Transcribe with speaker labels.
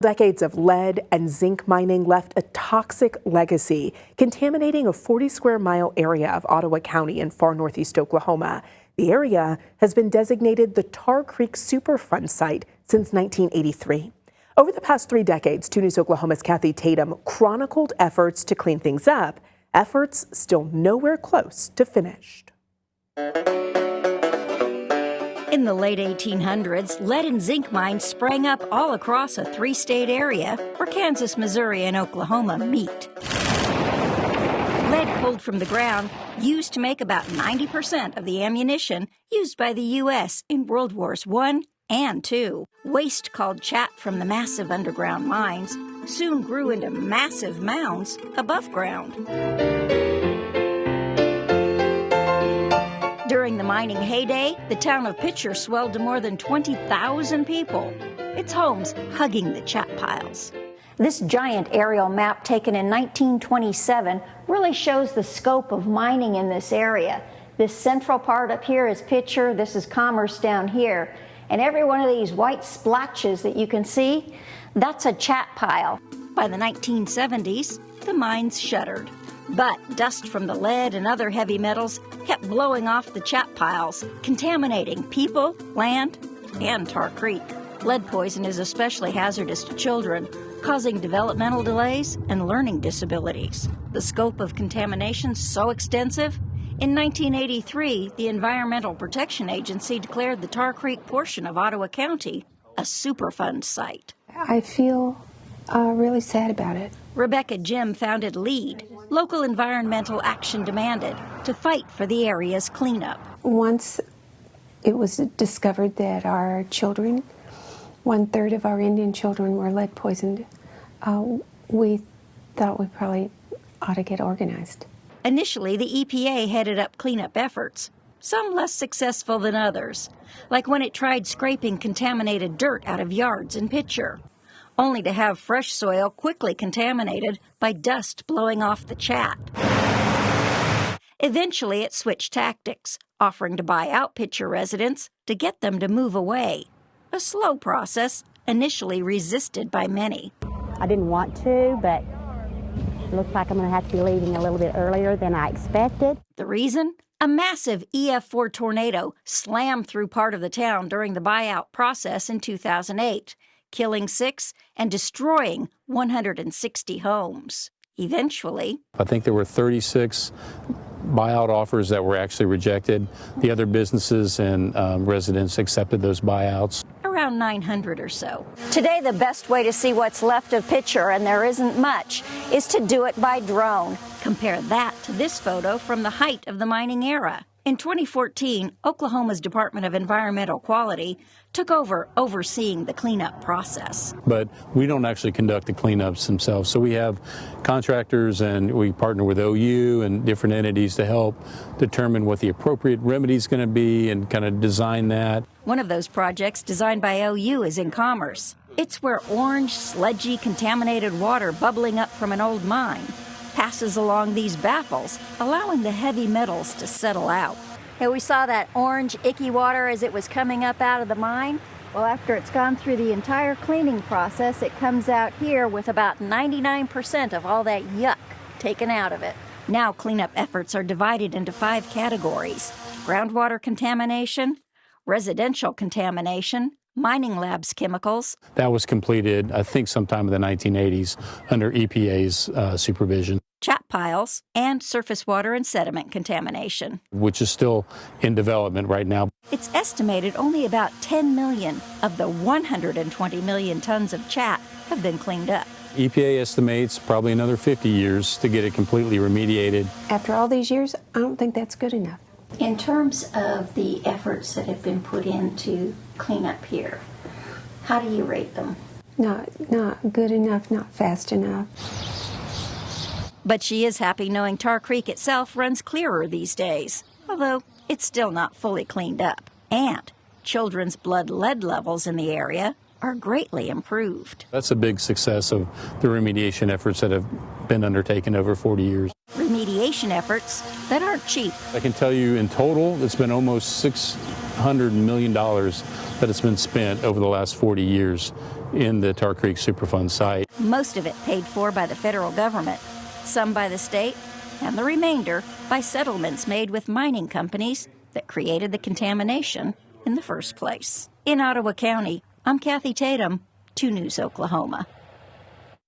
Speaker 1: Decades of lead and zinc mining left a toxic legacy, contaminating a 40-square-mile area of Ottawa County in far northeast Oklahoma. The area has been designated the Tar Creek Superfund site since 1983. Over the past 3 decades, 2 News Oklahoma's Kathy Tatum chronicled efforts to clean things up, efforts still nowhere close to finished.
Speaker 2: In the late 1800s, lead and zinc mines sprang up all across a 3-state area where Kansas, Missouri, and Oklahoma meet. Lead pulled from the ground used to make about 90% of the ammunition used by the U.S. in World Wars I and II. Waste called chat from the massive underground mines soon grew into massive mounds above ground. During the mining heyday, the town of Picher swelled to more than 20,000 people, its homes hugging the chat piles. This giant aerial map taken in 1927 really shows the scope of mining in this area. This central part up here is Picher, this is Commerce down here, and every one of these white splotches that you can see, that's a chat pile. By the 1970s, the mines shuttered. But dust from the lead and other heavy metals kept blowing off the chat piles, contaminating people, land, and Tar Creek. Lead poison is especially hazardous to children, causing developmental delays and learning disabilities. The scope of contamination so extensive, in 1983, the Environmental Protection Agency declared the Tar Creek portion of Ottawa County a Superfund site.
Speaker 3: I feel really sad about it.
Speaker 2: Rebecca Jim founded LEAD, Local Environmental Action Demanded, to fight for the area's cleanup.
Speaker 3: Once it was discovered that our children, 1/3 of our Indian children were lead poisoned, we thought we probably ought to get organized.
Speaker 2: Initially, the EPA headed up cleanup efforts, some less successful than others, like when it tried scraping contaminated dirt out of yards in Picher, only to have fresh soil quickly contaminated by dust blowing off the chat. Eventually, it switched tactics, offering to buy out Picher residents to get them to move away. A slow process, initially resisted by many.
Speaker 4: I didn't want to, but it looks like I'm going to have to be leaving a little bit earlier than I expected.
Speaker 2: The reason? A massive EF4 tornado slammed through part of the town during the buyout process in 2008. Killing 6 and destroying 160 homes. Eventually,
Speaker 5: I think there were 36 buyout offers that were actually rejected. The other businesses and residents accepted those buyouts.
Speaker 2: Around 900 or so. Today, the best way to see what's left of Picher, and there isn't much, is to do it by drone. Compare that to this photo from the height of the mining era. In 2014, Oklahoma's Department of Environmental Quality took over overseeing the cleanup process.
Speaker 5: But we don't actually conduct the cleanups themselves. So we have contractors and we partner with OU and different entities to help determine what the appropriate remedy is going to be and kind of design that.
Speaker 2: One of those projects designed by OU is in Commerce. It's where orange, sludgy, contaminated water bubbling up from an old mine passes along these baffles, allowing the heavy metals to settle out. Hey, we saw that orange, icky water as it was coming up out of the mine. Well, after it's gone through the entire cleaning process, it comes out here with about 99% of all that yuck taken out of it. Now cleanup efforts are divided into 5 categories: groundwater contamination, residential contamination, mining labs chemicals.
Speaker 5: That was completed, I think, sometime in the 1980s under EPA's supervision.
Speaker 2: Chat piles, and surface water and sediment contamination,
Speaker 5: which is still in development right now.
Speaker 2: It's estimated only about 10 million of the 120 million tons of chat have been cleaned up.
Speaker 5: EPA estimates probably another 50 years to get it completely remediated.
Speaker 3: After all these years, I don't think that's good enough.
Speaker 2: In terms of the efforts that have been put in to clean up here, how do you rate them?
Speaker 3: Not good enough, not fast enough.
Speaker 2: But she is happy knowing Tar Creek itself runs clearer these days, although it's still not fully cleaned up. And children's blood lead levels in the area are greatly improved.
Speaker 5: That's a big success of the remediation efforts that have been undertaken over 40 years.
Speaker 2: Remediation efforts that aren't cheap.
Speaker 5: I can tell you in total, it's been almost $600 million that has been spent over the last 40 years in the Tar Creek Superfund site.
Speaker 2: Most of it paid for by the federal government, some by the state, and the remainder by settlements made with mining companies that created the contamination in the first place. In Ottawa County, I'm Kathy Tatum, 2 News Oklahoma.